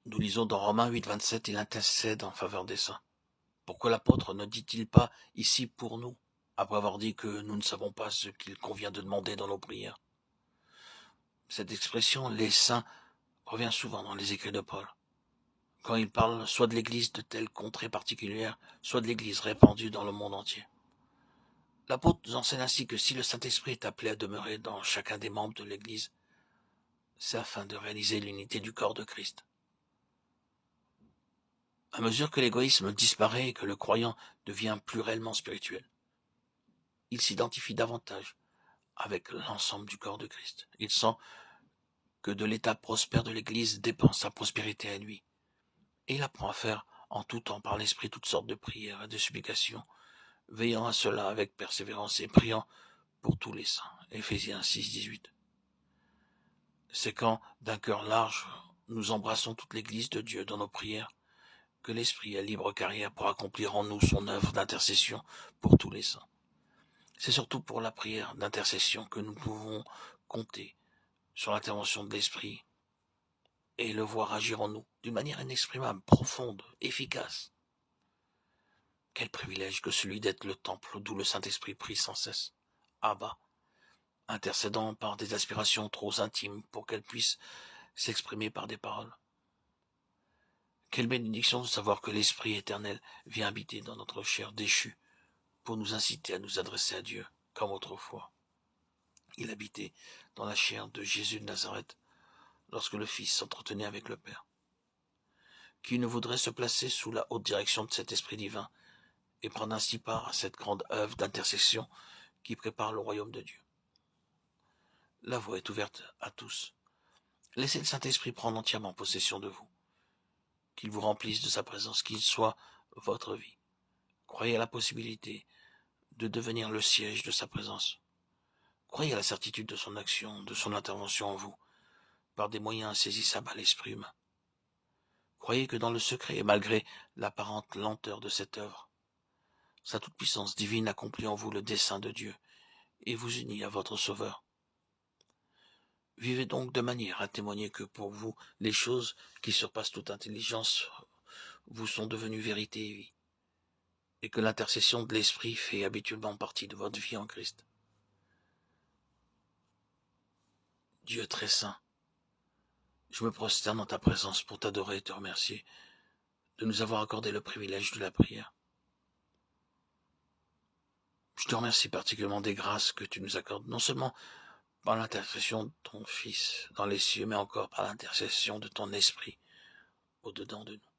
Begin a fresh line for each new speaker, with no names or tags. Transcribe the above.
Nous lisons dans Romains 8, 27, il intercède en faveur des saints. Pourquoi l'apôtre ne dit-il pas ici pour nous, après avoir dit que nous ne savons pas ce qu'il convient de demander dans nos prières? Cette expression, les saints, revient souvent dans les écrits de Paul, quand il parle soit de l'église de telle contrée particulière, soit de l'église répandue dans le monde entier. L'apôtre nous enseigne ainsi que si le Saint-Esprit est appelé à demeurer dans chacun des membres de l'église, c'est afin de réaliser l'unité du corps de Christ. À mesure que l'égoïsme disparaît et que le croyant devient plus réellement spirituel, il s'identifie davantage avec l'ensemble du corps de Christ. Il sent que de l'état prospère de l'Église dépend sa prospérité à lui. Et il apprend à faire en tout temps par l'Esprit toutes sortes de prières et de supplications, veillant à cela avec persévérance et priant pour tous les saints. Éphésiens 6, 18. C'est quand, d'un cœur large, nous embrassons toute l'Église de Dieu dans nos prières, que l'Esprit a libre carrière pour accomplir en nous son œuvre d'intercession pour tous les saints. C'est surtout pour la prière d'intercession que nous pouvons compter sur l'intervention de l'Esprit et le voir agir en nous d'une manière inexprimable, profonde, efficace. Quel privilège que celui d'être le temple d'où le Saint-Esprit prie sans cesse. Abba, intercédant par des aspirations trop intimes pour qu'elles puissent s'exprimer par des paroles. Quelle bénédiction de savoir que l'Esprit éternel vient habiter dans notre chair déchue pour nous inciter à nous adresser à Dieu comme autrefois. Il habitait dans la chair de Jésus de Nazareth lorsque le Fils s'entretenait avec le Père. Qui ne voudrait se placer sous la haute direction de cet Esprit divin et prendre ainsi part à cette grande œuvre d'intercession qui prépare le royaume de Dieu? La voie est ouverte à tous. Laissez le Saint-Esprit prendre entièrement possession de vous. Qu'il vous remplisse de sa présence, qu'il soit votre vie. Croyez à la possibilité de devenir le siège de sa présence. Croyez à la certitude de son action, de son intervention en vous, par des moyens insaisissables à l'esprit humain. Croyez que dans le secret, et malgré l'apparente lenteur de cette œuvre, sa toute-puissance divine accomplit en vous le dessein de Dieu et vous unit à votre Sauveur. Vivez donc de manière à témoigner que pour vous, les choses qui surpassent toute intelligence vous sont devenues vérité et vie, et que l'intercession de l'Esprit fait habituellement partie de votre vie en Christ. Dieu très saint, je me prosterne en ta présence pour t'adorer et te remercier de nous avoir accordé le privilège de la prière. Je te remercie particulièrement des grâces que tu nous accordes, non seulement par l'intercession de ton Fils dans les cieux, mais encore par l'intercession de ton Esprit au-dedans de nous.